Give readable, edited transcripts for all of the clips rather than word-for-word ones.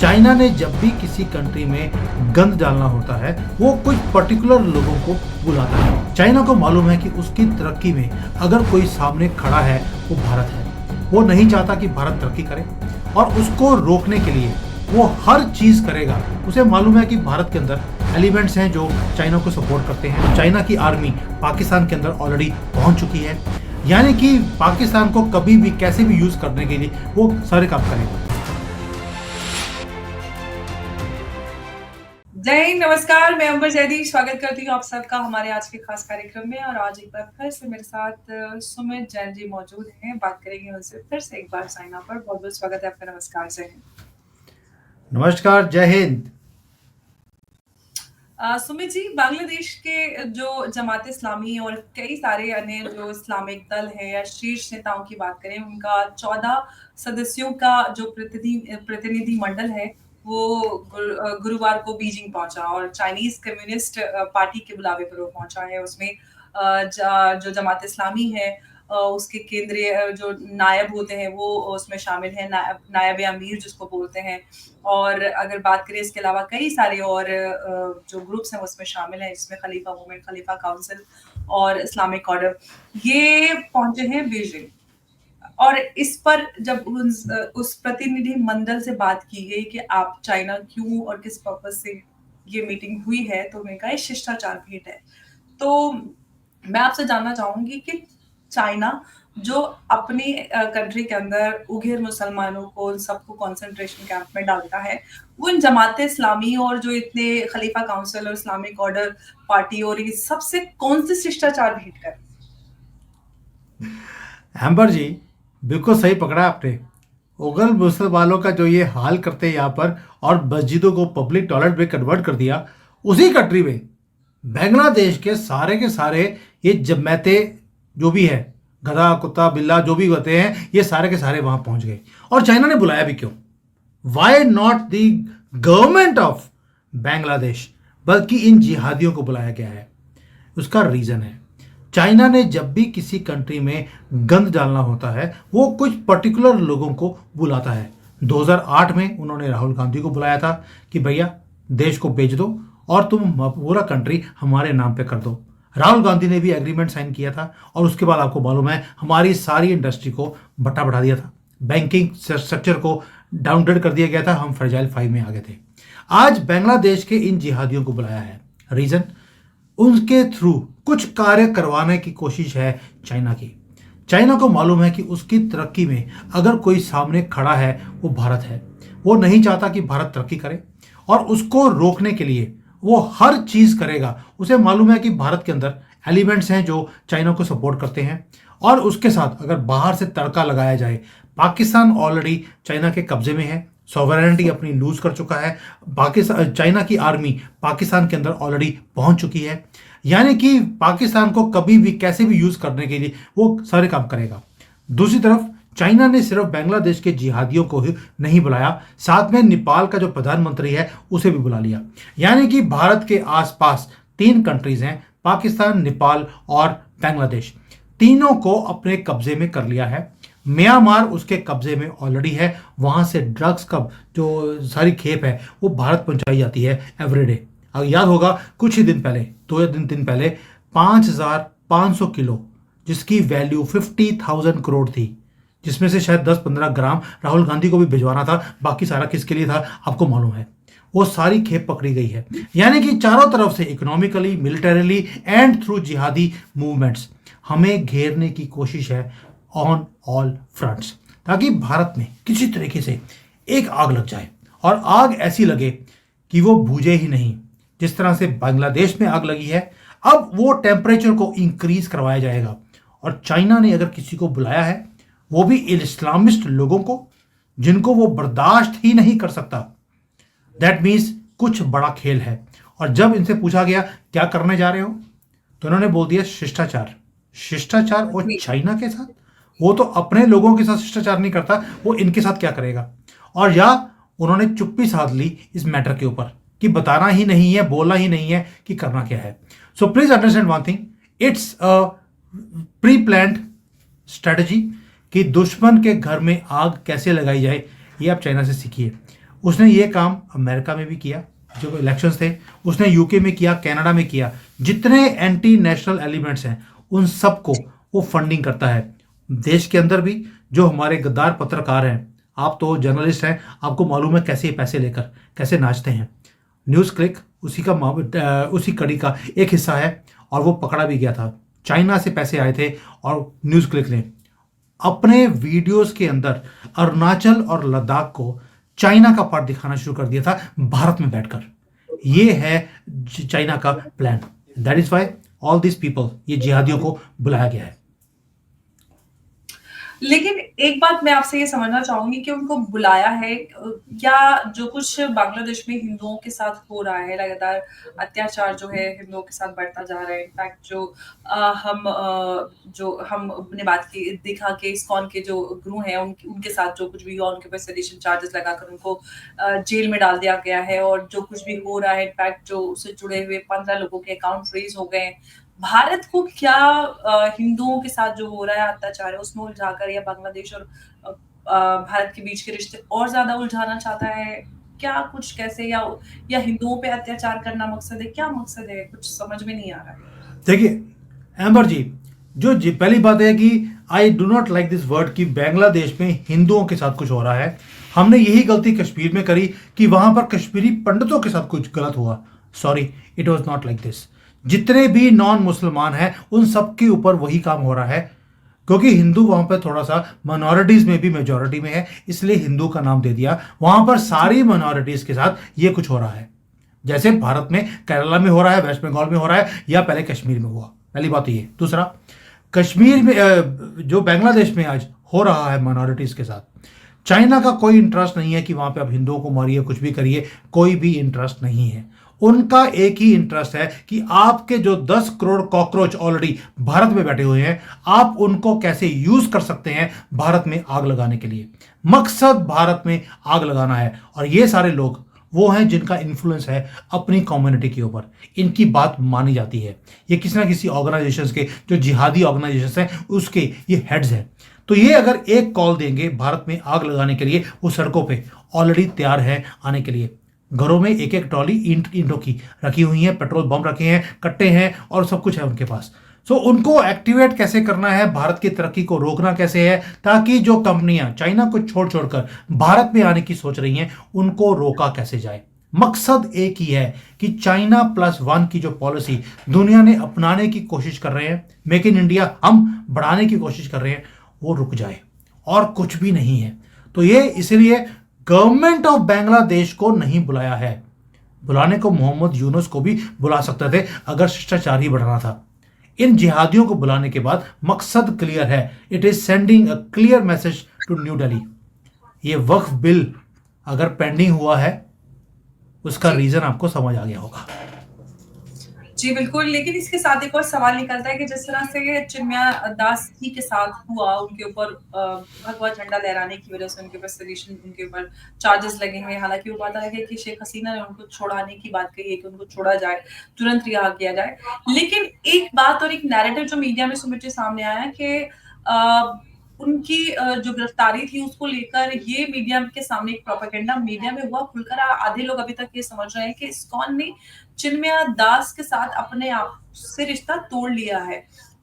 China ने जब भी किसी कंट्री में गंद डालना होता है वो कुछ पर्टिकुलर लोगों को बुलाता है। चाइना को मालूम है कि उसकी तरक्की में अगर कोई सामने खड़ा है वो भारत है। वो नहीं चाहता कि भारत तरक्की करे और उसको रोकने के लिए वो हर चीज करेगा। उसे मालूम है कि भारत के अंदर एलिमेंट्स हैं जो चाइना को सपोर्ट करते हैं। चाइना की आर्मी पाकिस्तान के अंदर ऑलरेडी पहुंच चुकी है, यानी कि पाकिस्तान को कभी भी कैसे भी यूज करने के लिए वो सारे काम करेगा। जय हिंद, नमस्कार। मैं अंबर जयदीप स्वागत करती हूँ आप सबका हमारे आज के खास कार्यक्रम में। और आज एक बार फिर से मेरे साथ सुमित जैन जी मौजूद हैं। बात करेंगे उनसे फिर से एक बार चाइना पर। बहुत बहुत स्वागत है आपका। नमस्कार, जय हिंद। नमस्कार, जय हिंद। सुमित जी, बांग्लादेश के जो जमात इस्लामी और कई सारे अन्य जो इस्लामिक दल है या शीर्ष नेताओं की बात करें, उनका 14 सदस्यों का जो प्रतिनिधि मंडल है वो गुरुवार को बीजिंग पहुंचा और चाइनीज कम्युनिस्ट पार्टी के बुलावे पर वो पहुंचा है। उसमें जो जमात इस्लामी है उसके केंद्रीय जो नायब होते हैं वो उसमें शामिल है, नायब अमीर जिसको बोलते हैं। और अगर बात करें इसके अलावा कई सारे और जो ग्रुप्स हैं उसमें शामिल हैं, जिसमें खलीफा मूवमेंट, खलीफा काउंसिल और इस्लामिक ऑर्डर, ये पहुंचे हैं बीजिंग। और इस पर जब उस प्रतिनिधि मंडल से बात की गई कि आप चाइना क्यों और किस पर्पस से ये मीटिंग हुई है, तो उन्होंने कहा शिष्टाचार भेंट है। तो मैं आपसे जानना चाहूंगी कि चाइना जो अपनी कंट्री के अंदर उग्र मुसलमानों को उन सबको कंसंट्रेशन कैंप में डालता है, वो इन जमात इस्लामी और जो इतने खलीफा काउंसिल और इस्लामिक ऑर्डर पार्टी और ये सबसे कौन से शिष्टाचार भेंट कर? एम्बर जी, बिल्कुल सही पकड़ा आपने। मुगल मुसलमानों का जो ये हाल करते हैं यहाँ पर और मस्जिदों को पब्लिक टॉयलेट में कन्वर्ट कर दिया, उसी कंट्री में बांग्लादेश के सारे ये जमातें जो भी है, गधा कुत्ता बिल्ला जो भी होते हैं, ये सारे के सारे वहां पहुंच गए। और चाइना ने बुलाया भी क्यों? Why not the government of Bangladesh, बल्कि इन जिहादियों को बुलाया गया है। उसका रीजन है, चाइना ने जब भी किसी कंट्री में गंद डालना होता है वो कुछ पर्टिकुलर लोगों को बुलाता है। 2008 में उन्होंने राहुल गांधी को बुलाया था कि भैया देश को बेच दो और तुम पूरा कंट्री हमारे नाम पे कर दो। राहुल गांधी ने भी एग्रीमेंट साइन किया था और उसके बाद आपको मालूम है हमारी सारी इंडस्ट्री को बट्टा बढ़ा दिया था, बैंकिंग स्ट्रक्चर को डाउनग्रेड कर दिया गया था, हम फ्रेजाइल 5 में आ गए थे। आज बांग्लादेश के इन जिहादियों को बुलाया है, रीजन उनके थ्रू कुछ कार्य करवाने की कोशिश है चाइना की। चाइना को मालूम है कि उसकी तरक्की में अगर कोई सामने खड़ा है वो भारत है। वो नहीं चाहता कि भारत तरक्की करे और उसको रोकने के लिए वो हर चीज करेगा। उसे मालूम है कि भारत के अंदर एलिमेंट्स हैं जो चाइना को सपोर्ट करते हैं और उसके साथ अगर बाहर से तड़का लगाया जाए, पाकिस्तान ऑलरेडी चाइना के कब्जे में है, सॉवरेनिटी अपनी लूज कर चुका है। पाकिस्तान, चाइना की आर्मी पाकिस्तान के अंदर ऑलरेडी पहुंच चुकी है, यानी कि पाकिस्तान को कभी भी कैसे भी यूज करने के लिए वो सारे काम करेगा। दूसरी तरफ चाइना ने सिर्फ बांग्लादेश के जिहादियों को ही नहीं बुलाया, साथ में नेपाल का जो प्रधानमंत्री है उसे भी बुला लिया। यानी कि भारत के आसपास 3 कंट्रीज हैं, पाकिस्तान, नेपाल और बांग्लादेश, तीनों को अपने कब्जे में कर लिया है। म्यांमार उसके कब्जे में ऑलरेडी है, वहां से ड्रग्स का जो सारी खेप है वो भारत पहुंचाई जाती है एवरीडे। अगर याद होगा कुछ ही दिन पहले, 2 दिन पहले 5,500 किलो जिसकी वैल्यू 50,000 करोड़ थी, जिसमें से शायद 10-15 ग्राम राहुल गांधी को भी भिजवाना था, बाकी सारा किसके लिए था आपको मालूम है। वो सारी खेप पकड़ी गई है। यानी कि चारों तरफ से इकोनॉमिकली, मिलिटरीली एंड थ्रू जिहादी मूवमेंट्स हमें घेरने की कोशिश है ऑन ऑल फ्रंट्स, ताकि भारत में किसी तरीके से एक आग लग जाए और आग ऐसी लगे कि वो बुझे ही नहीं। जिस तरह से बांग्लादेश में आग लगी है, अब वो टेम्परेचर को इंक्रीज करवाया जाएगा। और चाइना ने अगर किसी को बुलाया है, वो भी इस्लामिस्ट लोगों को, जिनको वो बर्दाश्त ही नहीं कर सकता, दैट मीन्स कुछ बड़ा खेल है। और जब इनसे पूछा गया क्या करने जा रहे हो, तो उन्होंने बोल दिया शिष्टाचार। शिष्टाचार और चाइना के साथ, वो तो अपने लोगों के साथ शिष्टाचार नहीं करता, वो इनके साथ क्या करेगा। और या उन्होंने चुप्पी साध ली इस मैटर के ऊपर कि बताना ही नहीं है, बोलना ही नहीं है कि करना क्या है। So please understand one thing, it's a pre planned strategy कि दुश्मन के घर में आग कैसे लगाई जाए, ये आप चाइना से सीखिए। उसने ये काम अमेरिका में भी किया, जो इलेक्शंस थे उसने यूके में किया, कनाडा में किया। जितने एंटी नेशनल एलिमेंट्स हैं उन सबको वो फंडिंग करता है। देश के अंदर भी जो हमारे गद्दार पत्रकार हैं, आप तो जर्नलिस्ट हैं, आपको मालूम है कैसे ये पैसे लेकर कैसे नाचते हैं। न्यूज़ क्लिक उसी कड़ी का एक हिस्सा है और वो पकड़ा भी गया था। चाइना से पैसे आए थे और न्यूज़ क्लिक ने अपने वीडियोस के अंदर अरुणाचल और लद्दाख को चाइना का पार्ट दिखाना शुरू कर दिया था भारत में बैठकर। ये है चाइना का plan. That is why all this people, ये जिहादियों को बुलाया गया है। लेकिन एक बात मैं आपसे ये समझना चाहूंगी कि उनको बुलाया है या जो कुछ बांग्लादेश में हिंदुओं के साथ हो रहा है, लगातार अत्याचार जो है हिंदुओं के साथ बढ़ता जा रहा है। इनफैक्ट जो हमने बात की, देखा कि इस्कॉन के जो गुरु हैं उनके साथ जो कुछ भी हुआ, उनके ऊपर सेडिशन चार्जेस लगाकर उनको जेल में डाल दिया गया है। और जो कुछ भी हो रहा है, इनफैक्ट जो उससे जुड़े हुए 15 लोगों के अकाउंट फ्रीज हो गए हैं। भारत को क्या हिंदुओं के साथ जो हो रहा है अत्याचार है उसमें उलझाकर या बांग्लादेश और भारत के बीच के रिश्ते और ज्यादा उलझाना चाहता है क्या? कुछ कैसे, या हिंदुओं पे अत्याचार करना मकसद है? क्या मकसद है, कुछ समझ में नहीं आ रहा है। देखिए एम्बर जी, पहली बात है कि I do not like this word कि बांग्लादेश में हिंदुओं के साथ कुछ हो रहा है। हमने यही गलती कश्मीर में करी कि वहां पर कश्मीरी पंडितों के साथ कुछ गलत हुआ। Sorry, it was not like this. जितने भी नॉन मुसलमान हैं उन सब के ऊपर वही काम हो रहा है, क्योंकि हिंदू वहां पर थोड़ा सा माइनॉरिटीज में भी मेजॉरिटी में है, इसलिए हिंदू का नाम दे दिया। वहां पर सारी माइनॉरिटीज के साथ ये कुछ हो रहा है, जैसे भारत में केरला में हो रहा है, वेस्ट बंगाल में हो रहा है, या पहले कश्मीर में हुआ। पहली बात ये। दूसरा, कश्मीर में जो बांग्लादेश में आज हो रहा है माइनॉरिटीज के साथ, चाइना का कोई इंटरेस्ट नहीं है कि वहां पे आप हिंदुओं को मारिए, कुछ भी करिए, कोई भी इंटरेस्ट नहीं है। उनका एक ही इंटरेस्ट है कि आपके जो 10 करोड़ कॉकरोच ऑलरेडी भारत में बैठे हुए हैं, आप उनको कैसे यूज कर सकते हैं भारत में आग लगाने के लिए। मकसद भारत में आग लगाना है। और ये सारे लोग वो हैं जिनका इन्फ्लुएंस है अपनी कम्युनिटी के ऊपर, इनकी बात मानी जाती है। ये किसी ना किसी ऑर्गेनाइजेशंस के, जो जिहादी ऑर्गेनाइजेशंस हैं, उसके ये हेड्स हैं। तो ये अगर एक कॉल देंगे भारत में आग लगाने के लिए, वो सड़कों पे ऑलरेडी तैयार है आने के लिए। घरों में एक एक ट्रॉली ईंटों की रखी हुई है, पेट्रोल बम रखे हैं, कट्टे हैं और सब कुछ है उनके पास। सो उनको एक्टिवेट कैसे करना है, भारत की तरक्की को रोकना कैसे है, ताकि जो कंपनियां चाइना को छोड़ छोड़कर भारत में आने की सोच रही हैं उनको रोका कैसे जाए। मकसद एक ही है कि चाइना +1 की जो पॉलिसी दुनिया ने अपनाने की कोशिश कर रहे हैं, मेक इन इंडिया हम बढ़ाने की कोशिश कर रहे हैं, वो रुक जाए, और कुछ भी नहीं है। तो ये इसलिए गवर्नमेंट ऑफ बांग्लादेश को नहीं बुलाया है। बुलाने को मोहम्मद यूनुस को भी बुला सकते थे अगर शिष्टाचार ही बढ़ाना था। इन जिहादियों को बुलाने के बाद मकसद क्लियर है। It is sending a clear message to New Delhi. ये वक्फ बिल अगर पेंडिंग हुआ है, उसका रीजन आपको समझ आ गया होगा। जी बिल्कुल, लेकिन इसके साथ एक और सवाल निकलता है कि जिस तरह से चिन्मया दास जी के साथ हुआ, उनके ऊपर भगवा झंडा लहराने की वजह से उनके ऊपर सेडिशन, उनके ऊपर चार्जेस लगे हुए हैं। हालांकि वो बात अलग है कि शेख हसीना ने उनको छोड़ाने की बात कही है कि उनको छोड़ा जाए, तुरंत रिहा किया जाए। लेकिन एक बात और एक नैरेटिव जो मीडिया में सुमित जी सामने आया है कि उनकी जो गिरफ्तारी थी उसको लेकर ये मीडिया के सामने एक प्रोपेगेंडा मीडिया में हुआ खुलकर। आधे लोग अभी तक ये समझ रहे हैं कि इस्कॉन ने चिन्मया दास के साथ अपने आप से रिश्ता तोड़ लिया है,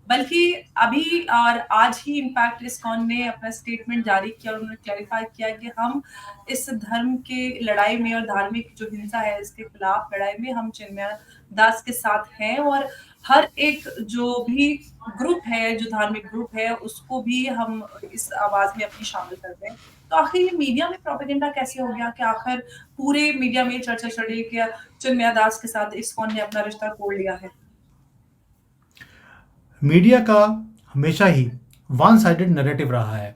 बल्कि अभी और आज ही इनफैक्ट इस्कॉन ने अपना स्टेटमेंट जारी किया और उन्होंने क्लैरिफाई किया कि हम इस धर्म के लड़ाई में और धार्मिक जो हिंसा है इसके खिलाफ लड़ाई में हम चिन्मया दास के साथ हैं। और हर एक जो भी ग्रुप है, जो धार्मिक ग्रुप है, उसको भी हम इस आवाज में अपनी शामिल करते हैं। तो आखिर ये मीडिया में प्रोपेगेंडा कैसे हो गया कि आखिर पूरे मीडिया में चर्चा चढ़ी कि चिन्मया दास के साथ इस्कॉन ने अपना रिश्ता तोड़ लिया है? मीडिया का हमेशा ही वन साइडेड नैरेटिव रहा है।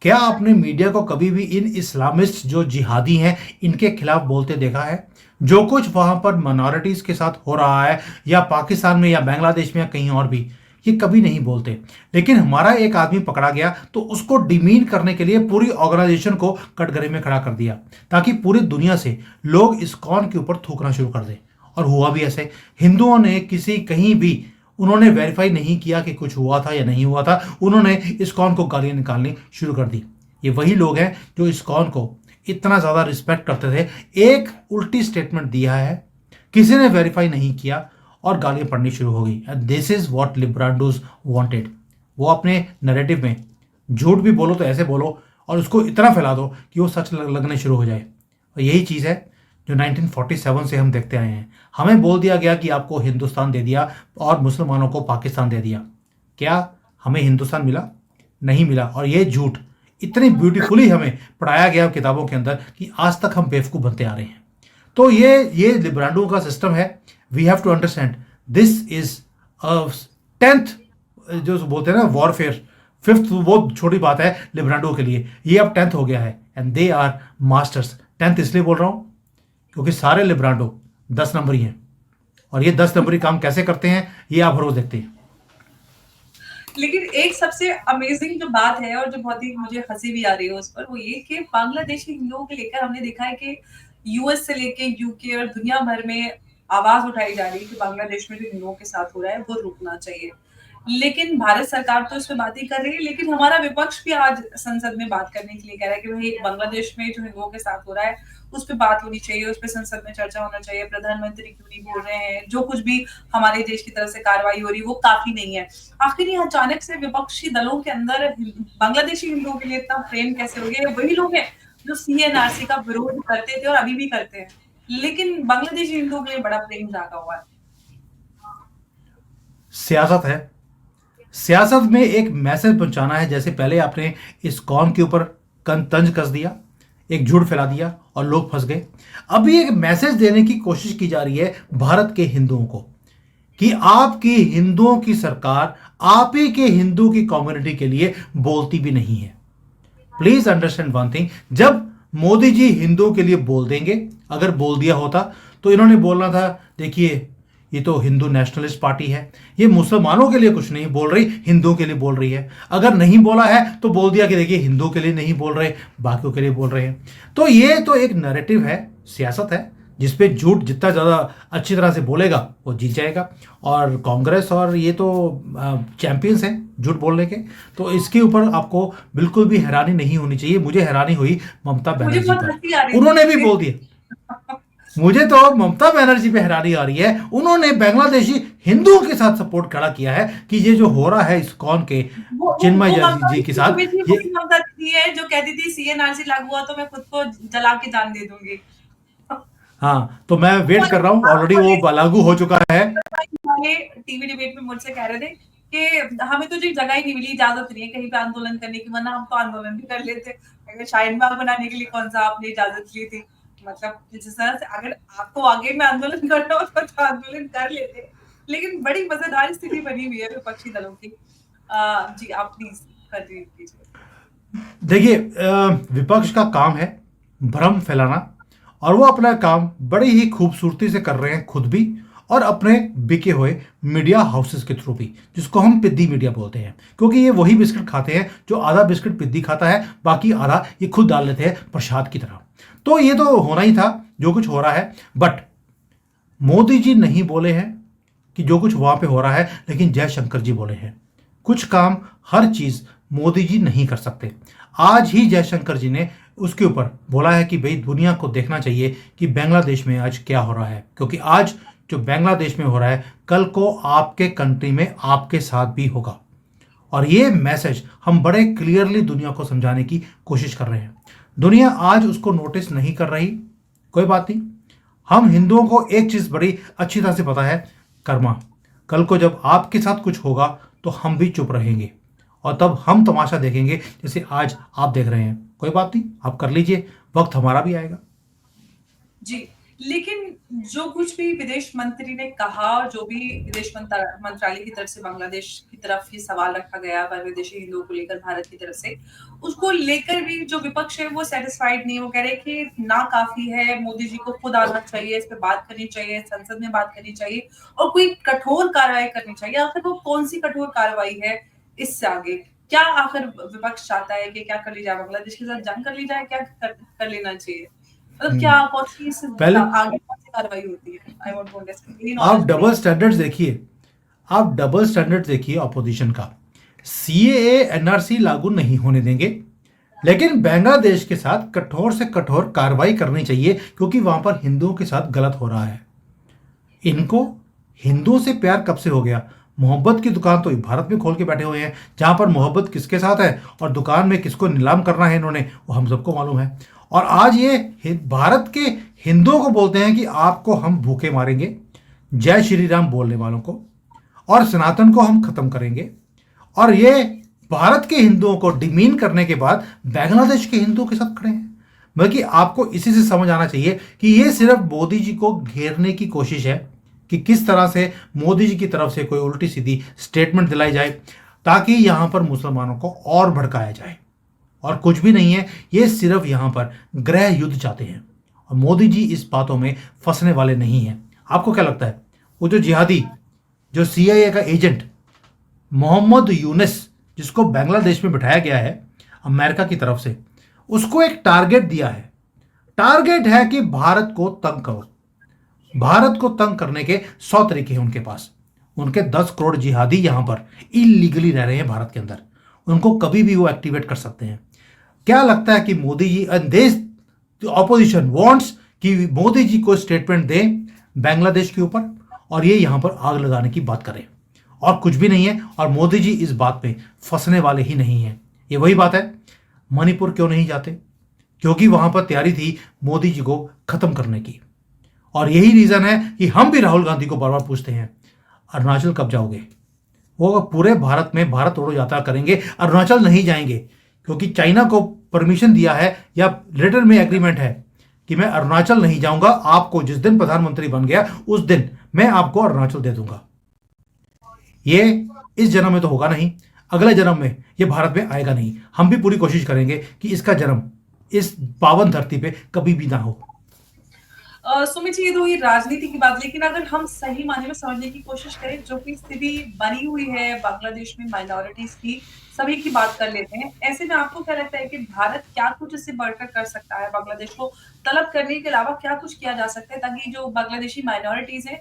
क्या आपने मीडिया को कभी भी इन इस्लामिस्ट जो जिहादी हैं इनके खिलाफ बोलते देखा है? जो कुछ वहां पर माइनॉरिटीज के साथ हो रहा है, या पाकिस्तान में या बांग्लादेश में या कहीं और भी, ये कभी नहीं बोलते। लेकिन हमारा एक आदमी पकड़ा गया तो उसको डिमीन करने के लिए पूरी ऑर्गेनाइजेशन को कटघरे में खड़ा कर दिया, ताकि पूरी दुनिया से लोग इस्कॉन के ऊपर थूकना शुरू कर दें। और हुआ भी ऐसे। हिंदुओं ने कहीं भी उन्होंने वेरीफाई नहीं किया कि कुछ हुआ था या नहीं हुआ था, उन्होंने इस्कॉन को गालियां निकालनी शुरू कर दी। ये वही लोग हैं जो इस्कॉन को इतना ज़्यादा रिस्पेक्ट करते थे, एक उल्टी स्टेटमेंट दिया है, किसी ने वेरीफाई नहीं किया और गालियां पड़नी शुरू हो गई। This is what librandus wanted. वो अपने नैरेटिव में झूठ भी बोलो तो ऐसे बोलो और उसको इतना फैला दो कि वो सच लगने शुरू हो जाए। और यही चीज़ है जो 1947 से हम देखते आए हैं। हमें बोल दिया गया कि आपको हिंदुस्तान दे दिया और मुसलमानों को पाकिस्तान दे दिया। क्या हमें हिंदुस्तान मिला? नहीं मिला। और ये झूठ इतनी ब्यूटीफुली हमें पढ़ाया गया किताबों के अंदर कि आज तक हम बेवकूफ़ बनते आ रहे हैं। तो ये लिब्रांडो का सिस्टम है। We have to understand this is 10th, जो बोलते हैं ना वॉरफेयर, 5th वो छोटी बात है लिब्रांडो के लिए। ये अब 10th हो गया है and they are masters. 10th इसलिए बोल रहा हूं क्योंकि सारे लिब्रांडो 10 नंबरी हैं और ये 10 नंबरी काम कैसे करते हैं ये आप हर रोज देखते हैं। लेकिन एक सबसे अमेजिंग जो बात है और जो बहुत ही मुझे हंसी भी आ रही है उस पर, वो ये कि बांग्लादेश के हिंदुओं को लेकर हमने देखा है कि यूएस से लेके यूके और दुनिया भर में आवाज उठाई जा रही है कि बांग्लादेश में जो हिंदुओं के साथ हो रहा है वो रुकना चाहिए। लेकिन भारत सरकार तो इस पे बात ही कर रही है, लेकिन हमारा विपक्ष भी आज संसद में बात करने के लिए कह रहा है कि भाई बांग्लादेश में जो हिंदुओं के साथ हो रहा है उस पर बात होनी चाहिए, उस पर संसद में चर्चा होना चाहिए। प्रधानमंत्री क्यों नहीं बोल रहे हैं? जो कुछ भी हमारे देश की तरफ से कार्रवाई हो रही है वो काफी नहीं है। आखिर ये अचानक से विपक्षी दलों के अंदर बांग्लादेशी हिंदुओं के लिए इतना प्रेम कैसे हो गया? वही लोग हैं जो सीएनआरसी का विरोध करते थे और अभी भी करते हैं, लेकिन बांग्लादेशी हिंदुओं के लिए बड़ा प्रेम जागा हुआ है। सियासत है। सियासत में एक मैसेज पहुंचाना है। जैसे पहले आपने इस कौम के ऊपर तंज कस दिया, एक झूठ फैला दिया और लोग फंस गए। अभी एक मैसेज देने की कोशिश की जा रही है भारत के हिंदुओं को कि आपकी हिंदुओं की सरकार आप ही के हिंदू की कम्युनिटी के लिए बोलती भी नहीं है। प्लीज अंडरस्टैंड वन थिंग, जब मोदी जी हिंदुओं के लिए बोल देंगे, अगर बोल दिया होता तो इन्होंने बोलना था देखिए ये तो हिंदू नेशनलिस्ट पार्टी है, ये मुसलमानों के लिए कुछ नहीं बोल रही, हिंदुओं के लिए बोल रही है। अगर नहीं बोला है तो बोल दिया कि देखिए हिंदुओं के लिए नहीं बोल रहे, बाकियों के लिए बोल रहे हैं। तो ये तो एक नैरेटिव है, सियासत है, जिसपे झूठ जितना ज़्यादा अच्छी तरह से बोलेगा वो जीत जाएगा। और कांग्रेस और ये तो चैंपियंस हैं झूठ बोलने के। तो इसके ऊपर आपको बिल्कुल भी हैरानी नहीं होनी चाहिए। मुझे हैरानी हुई ममता बनर्जी पर, उन्होंने भी बोल दिया। मुझे तो ममता बनर्जी पे हैरानी आ रही है, उन्होंने बांग्लादेशी हिंदुओं के साथ सपोर्ट खड़ा किया है कि ये जो हो रहा है इस्कॉन के चिन्मय जी के साथ, ये ममता दीदी है जो कहती थी सीएनआरसी लागू हुआ तो मैं खुद को जला के जान दे दूंगी। हाँ, तो मैं वेट कर रहा हूँ, ऑलरेडी वो लागू हो चुका है। टीवी डिबेट में मुझसे कह रहे थे कि हमें तो जो जगह ही नहीं मिली, इजाजत नहीं है कहीं पे आंदोलन करने की, वरना हम तो आंदोलन भी कर लेते। शाहीन बाग बनाने के लिए कौन सा आपने इजाजत ली थी? मतलब जिस तरह से अगर आपको आगे में आंदोलन करना हो तो आंदोलन कर लेते। लेकिन बड़ी मजेदार स्थिति बनी हुई है विपक्षी दलों की। जी आप प्लीज कंटिन्यू कीजिए। देखिए, विपक्ष का काम है भ्रम फैलाना और वो अपना काम बड़ी ही खूबसूरती से कर रहे हैं, खुद भी और अपने बिके हुए मीडिया हाउसेस के थ्रू भी, जिसको हम पिद्दी मीडिया बोलते हैं, क्योंकि ये वही बिस्किट खाते हैं जो आधा बिस्किट पिद्दी खाता है, बाकी आधा ये खुद डाल लेते हैं प्रसाद की तरह। तो ये तो होना ही था जो कुछ हो रहा है। बट मोदी जी नहीं बोले हैं कि जो कुछ वहां पे हो रहा है, लेकिन जयशंकर जी बोले हैं। कुछ काम हर चीज मोदी जी नहीं कर सकते। आज ही जयशंकर जी ने उसके ऊपर बोला है कि भाई दुनिया को देखना चाहिए कि बांग्लादेश में आज क्या हो रहा है, क्योंकि आज जो बांग्लादेश में हो रहा है कल को आपके कंट्री में आपके साथ भी होगा। और ये मैसेज हम बड़े क्लियरली दुनिया को समझाने की कोशिश कर रहे हैं। दुनिया आज उसको नोटिस नहीं कर रही, कोई बात नहीं। हम हिंदुओं को एक चीज बड़ी अच्छी तरह से पता है, कर्मा। कल को जब आपके साथ कुछ होगा तो हम भी चुप रहेंगे और तब हम तमाशा देखेंगे जैसे आज आप देख रहे हैं। कोई बात नहीं, आप कर लीजिए, वक्त हमारा भी आएगा। जी, लेकिन जो कुछ भी विदेश मंत्री ने कहा, जो भी विदेश मंत्रालय की तरफ से बांग्लादेश की तरफ ये सवाल रखा गया बांग्लादेशी हिंदुओं को लेकर भारत की तरफ से, उसको लेकर भी जो विपक्ष है वो सेटिस्फाइड नहीं। वो कह रहे कि ना काफी है, मोदी जी को खुद आना चाहिए, इस पे बात करनी चाहिए, संसद में बात करनी चाहिए और कोई कठोर कार्रवाई करनी चाहिए। आखिर वो कौन सी कठोर कार्रवाई है? इससे आगे क्या आखिर विपक्ष चाहता है कि क्या कर ली जाए? बांग्लादेश के साथ जंग कर ली जाए? क्या कर लेना चाहिए? मतलब क्या कौन सी पहले आगे कौन सी कार्रवाई होती है? I want to understand. आप डबल स्टैंडर्ड्स देखिए, आप डबल स्टैंडर्ड्स देखिए अपोजिशन का। सीएए एनआरसी लागू नहीं होने देंगे, लेकिन बांग्लादेश के साथ कठोर से कठोर कार्रवाई करनी चाहिए क्योंकि वहां पर हिंदुओं के साथ गलत हो रहा है। इनको हिंदुओं से प्यार कब से हो गया? मोहब्बत की दुकान तो भारत में खोल के बैठे हुए हैं, जहां पर मोहब्बत किसके साथ है और दुकान में किसको नीलाम करना है इन्होंने, वो हम सबको मालूम है। और आज ये भारत के हिंदुओं को बोलते हैं कि आपको हम भूखे मारेंगे, जय श्री राम बोलने वालों को, और सनातन को हम खत्म करेंगे। और ये भारत के हिंदुओं को डिमीन करने के बाद बांग्लादेश के हिंदुओं के साथ खड़े हैं। बल्कि आपको इसी से समझ आना चाहिए कि ये सिर्फ मोदी जी को घेरने की कोशिश है कि किस तरह से मोदी जी की तरफ से कोई उल्टी सीधी स्टेटमेंट दिलाई जाए ताकि यहां पर मुसलमानों को और भड़काया जाए, और कुछ भी नहीं है। ये सिर्फ यहां पर गृह युद्ध चाहते हैं और मोदी जी इस बातों में फंसने वाले नहीं हैं। आपको क्या लगता है, वो जो जिहादी, जो CIA का एजेंट मोहम्मद यूनिस, जिसको बांग्लादेश में बिठाया गया है अमेरिका की तरफ से, उसको एक टारगेट दिया है। टारगेट है कि भारत को तंग करो। भारत को तंग करने के 100 तरीके हैं उनके पास। उनके 10 करोड़ जिहादी यहां पर इलीगली रह रहे हैं भारत के अंदर, उनको कभी भी वो एक्टिवेट कर सकते हैं। क्या लगता है कि मोदी जी देश ऑपोजिशन वांट्स कि मोदी जी को स्टेटमेंट दें बांग्लादेश के ऊपर और ये यहां पर आग लगाने की बात करें, और कुछ भी नहीं है। और मोदी जी इस बात पे फंसने वाले ही नहीं है। ये वही बात है, मणिपुर क्यों नहीं जाते? क्योंकि वहां पर तैयारी थी मोदी जी को खत्म करने की। और यही रीजन है कि हम भी राहुल गांधी को बार बार पूछते हैं, अरुणाचल कब जाओगे? वो पूरे भारत में भारत तोड़ो यात्रा करेंगे, अरुणाचल नहीं जाएंगे, क्योंकि चाइना को परमिशन दिया है या लेटर में एग्रीमेंट है कि मैं अरुणाचल नहीं जाऊंगा। आपको जिस दिन प्रधानमंत्री बन गया उस दिन मैं आपको अरुणाचल दे दूंगा। ये इस जन्म में तो होगा नहीं, अगले जन्म में ये भारत में आएगा नहीं। हम भी पूरी कोशिश करेंगे कि इसका जन्म इस पावन धरती पे कभी भी ना हो। सुमित जी, ये तो ये राजनीति की बात, लेकिन अगर हम सही मायने में समझने की कोशिश करें, जो कि स्थिति बनी हुई है बांग्लादेश में माइनॉरिटीज की, सभी की बात कर लेते हैं। ऐसे में आपको क्या लगता है कि भारत क्या कुछ इससे बढ़कर कर सकता है? बांग्लादेश को तलब करने के अलावा क्या कुछ किया जा सकता है ताकि जो बांग्लादेशी माइनॉरिटीज हैं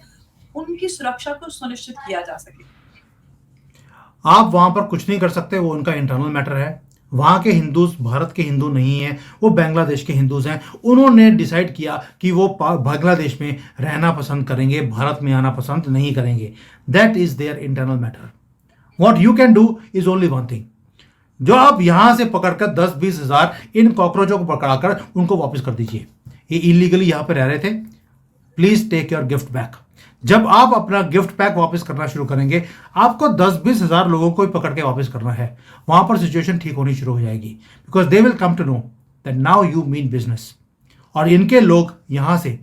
उनकी सुरक्षा को सुनिश्चित किया जा सके? आप वहां पर कुछ नहीं कर सकते, वो उनका इंटरनल मैटर है। वहां के हिंदूज भारत के हिंदू नहीं हैं, वो बांग्लादेश के हिंदूज हैं। उन्होंने डिसाइड किया कि वो बांग्लादेश में रहना पसंद करेंगे, भारत में आना पसंद नहीं करेंगे। That is their internal matter. What you can do is only one thing, जो आप यहां से पकड़कर 10-20 हजार इन कॉकरोचों को पकड़ाकर उनको वापस कर दीजिए। ये इलीगली यहां पर रह रहे थे, please take your gift back. जब आप अपना गिफ्ट पैक वापस करना शुरू करेंगे, आपको 10-20 हजार लोगों को ही पकड़ के वापस करना है। वहां पर सिचुएशन ठीक होनी शुरू हो जाएगी, because they will come to know that now you mean business. और इनके लोग यहां से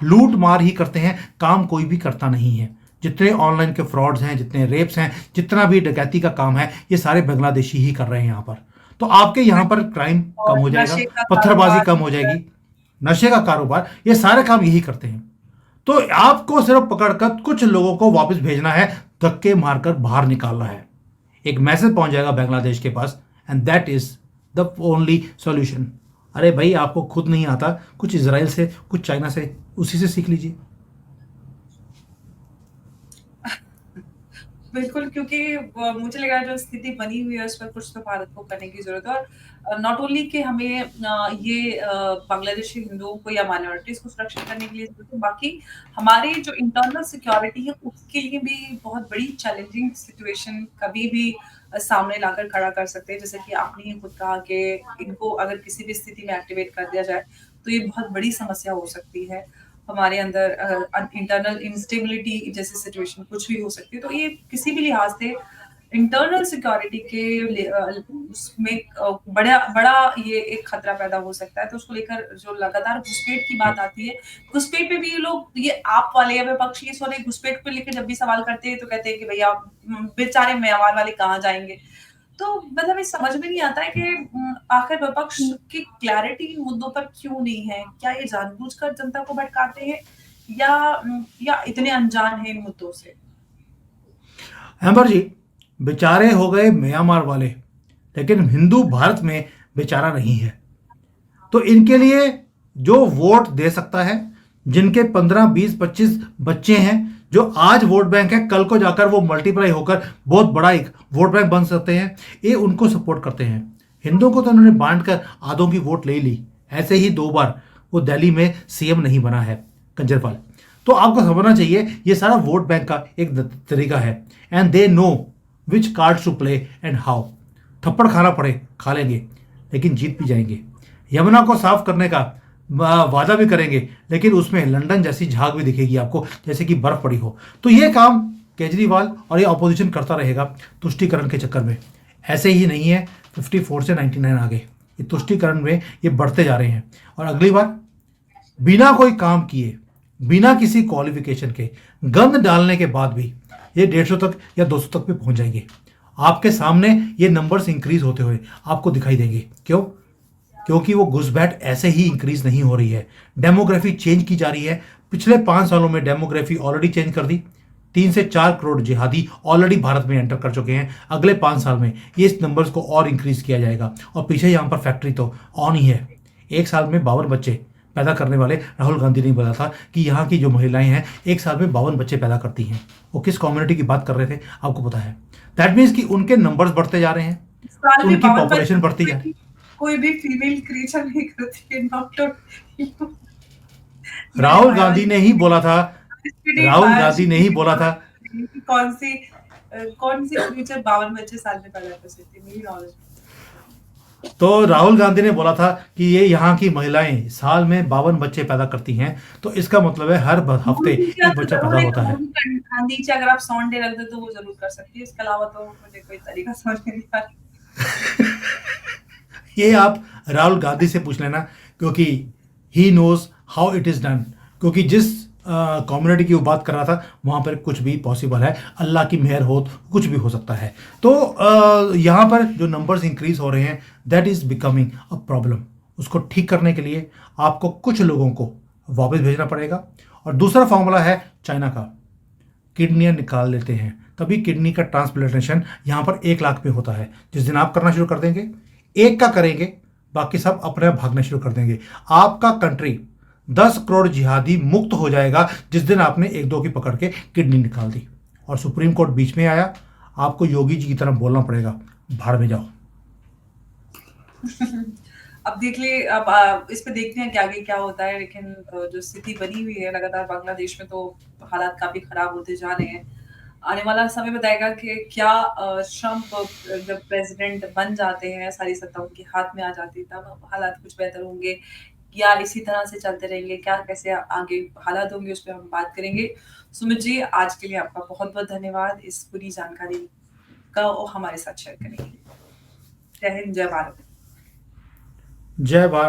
लूट मार ही करते हैं, काम कोई भी करता नहीं है। जितने ऑनलाइन के फ्रॉड्स हैं, जितने रेप्स हैं, जितना भी डकैती का काम है, ये सारे बांग्लादेशी ही कर रहे हैं यहाँ पर। तो आपके यहाँ पर क्राइम कम हो जाएगा, पत्थरबाजी कम हो जाएगी, नशे का कारोबार, ये सारे काम यही करते हैं। तो आपको सिर्फ पकड़कर कुछ लोगों को वापस भेजना है, धक्के मारकर बाहर निकालना है। एक मैसेज पहुंच जाएगा बांग्लादेश के पास, and that is the only solution. अरे भाई, आपको खुद नहीं आता, कुछ इजराइल से, कुछ चाइना से, उसी से सीख लीजिए। बिल्कुल, क्योंकि मुझे लगा जो स्थिति बनी हुई है उस पर कुछ तो भारत को करने की जरूरत है। और नॉट ओनली कि हमें ये बांग्लादेशी हिंदुओं को या माइनॉरिटीज को सुरक्षित करने के लिए जरूरत है, बाकी हमारी जो इंटरनल सिक्योरिटी है उसके लिए भी बहुत बड़ी चैलेंजिंग सिचुएशन कभी भी सामने लाकर खड़ा कर सकते हैं। जैसे कि आपने ही खुद कहा कि इनको अगर किसी भी स्थिति में एक्टिवेट कर दिया जाए तो ये बहुत बड़ी समस्या हो सकती है। हमारे अंदर इंटरनल इंस्टेबिलिटी जैसी सिचुएशन कुछ भी हो सकती है। तो ये किसी भी लिहाज से इंटरनल सिक्योरिटी के उसमें बड़ा बड़ा ये एक खतरा पैदा हो सकता है। तो उसको लेकर जो लगातार घुसपैठ की बात आती है, घुसपैठ पे भी ये लोग, ये आप वाले या विपक्ष ये सारे घुसपैठ पे लेकर जब भी सवाल करते हैं तो कहते हैं कि भैया बेचारे म्यांमार वाले कहाँ जाएंगे। तो मतलब ये समझ में नहीं आता है कि आखिर विपक्ष की क्लैरिटी इन मुद्दों पर क्यों नहीं है? क्या ये जानबूझकर जनता को भटकाते हैं या इतने अनजान हैं इन मुद्दों से? अमर जी, बेचारे हो गए म्यांमार वाले, लेकिन हिंदू भारत में बेचारा नहीं है। तो इनके लिए जो वोट दे सकता है, जिनके 15, 20, 25 बच्चे हैं, जो आज वोट बैंक है, कल को जाकर वो मल्टीप्लाई होकर बहुत बड़ा एक वोट बैंक बन सकते हैं, ये उनको सपोर्ट करते हैं। हिंदुओं को तो उन्होंने बांट कर आधों की वोट ले ली। ऐसे ही 2 बार वो दिल्ली में सीएम नहीं बना है केजरीवाल। तो आपको समझना चाहिए ये सारा वोट बैंक का एक तरीका है। And they know which cards to play and how. थप्पड़ खाना पड़े खा लेंगे, लेकिन जीत भी जाएंगे। यमुना को साफ करने का वादा भी करेंगे, लेकिन उसमें लंदन जैसी झाग भी दिखेगी आपको, जैसे कि बर्फ पड़ी हो। तो ये काम केजरीवाल और ये ऑपोजिशन करता रहेगा तुष्टीकरण के चक्कर में। ऐसे ही नहीं है 54 से 99 आ गए, ये तुष्टीकरण में ये बढ़ते जा रहे हैं। और अगली बार बिना कोई काम किए, बिना किसी क्वालिफिकेशन के, गंद डालने के बाद भी ये 150 तक या 200 तक भी पहुंच जाएंगे। आपके सामने ये नंबर्स इंक्रीज होते हुए आपको दिखाई देंगे। क्यों? क्योंकि वो घुसपैठ ऐसे ही इंक्रीज नहीं हो रही है, डेमोग्राफी चेंज की जा रही है। पिछले 5 सालों में डेमोग्राफी ऑलरेडी चेंज कर दी। 3 से 4 करोड़ जिहादी ऑलरेडी भारत में एंटर कर चुके हैं। अगले 5 साल में ये इस नंबर्स को और इंक्रीज किया जाएगा। और पीछे यहाँ पर फैक्ट्री तो ऑन ही है। एक साल में 52 बच्चे पैदा करने वाले राहुल गांधी ने बताया था कि यहाँ की जो महिलाएं हैं 1 साल में 52 बच्चे पैदा करती हैं। वो किस कम्युनिटी की बात कर रहे थे आपको पता है? दैट मीन्स कि उनके नंबर्स बढ़ते जा रहे हैं, साल में उनकी 52 पॉपुलेशन बढ़ती जा रही है। कोई भी फीमेल क्रिएचर नहीं करती है, नॉट राहुल गांधी ने ही बोला था, राहुल गांधी ने ही बोला था। कौन सी क्रिएचर 52 बच्चे साल में पैदा कर सकती है, मेरी नॉलेज। तो राहुल गांधी ने बोला था कि ये यहाँ की महिलाएं साल में 52 बच्चे पैदा करती हैं। तो इसका मतलब है हर हफ्ते एक बच्चा पैदा होता है। नीचे अगर आप साउंड डे रख दे तो वो जरूर कर सकती है, इसके अलावा तो मुझे कोई तरीका समझ में नहीं आ रहा। ये आप राहुल गांधी से पूछ लेना, क्योंकि he knows how it is done. क्योंकि जिस कम्युनिटी की वो बात कर रहा था वहां पर कुछ भी पॉसिबल है, अल्लाह की मेहर हो तो कुछ भी हो सकता है। तो यहाँ पर जो नंबर्स इंक्रीज हो रहे हैं that is becoming a problem. उसको ठीक करने के लिए आपको कुछ लोगों को वापस भेजना पड़ेगा। और दूसरा फॉर्मूला है चाइना का, किडनियाँ निकाल लेते हैं, तभी किडनी का ट्रांसप्लांटेशन यहाँ पर 1 लाख पे होता है। जिस दिन आप करना शुरू कर देंगे, एक का करेंगे, बाकी सब अपने आप भागना शुरू कर देंगे। आपका कंट्री 10 करोड़ जिहादी मुक्त हो जाएगा जिस दिन आपने 1-2 की पकड़ के किडनी निकाल दी। और सुप्रीम कोर्ट बीच में आया, आपको योगी जी की तरह बोलना पड़ेगा, भाड़ में जाओ। अब देख ले, अब इस पे देखते हैं कि आगे क्या होता है। लेकिन जो स्थिति बनी हुई है लगातार बांग्लादेश में, तो हालात काफी खराब होते जा रहे हैं। आने वाला समय बताएगा कि क्या ट्रम्प जब प्रेसिडेंट बन जाते हैं, सारी सत्ता उनके हाथ में आ जाती है, तब हालात कुछ बेहतर होंगे या इसी तरह से चलते रहेंगे, क्या कैसे आगे हालात होंगे, उस पर हम बात करेंगे। सुमित जी, आज के लिए आपका बहुत बहुत धन्यवाद इस पूरी जानकारी का और हमारे साथ शेयर करने के लिए। जय हिंद, जय भारत। जय भारत।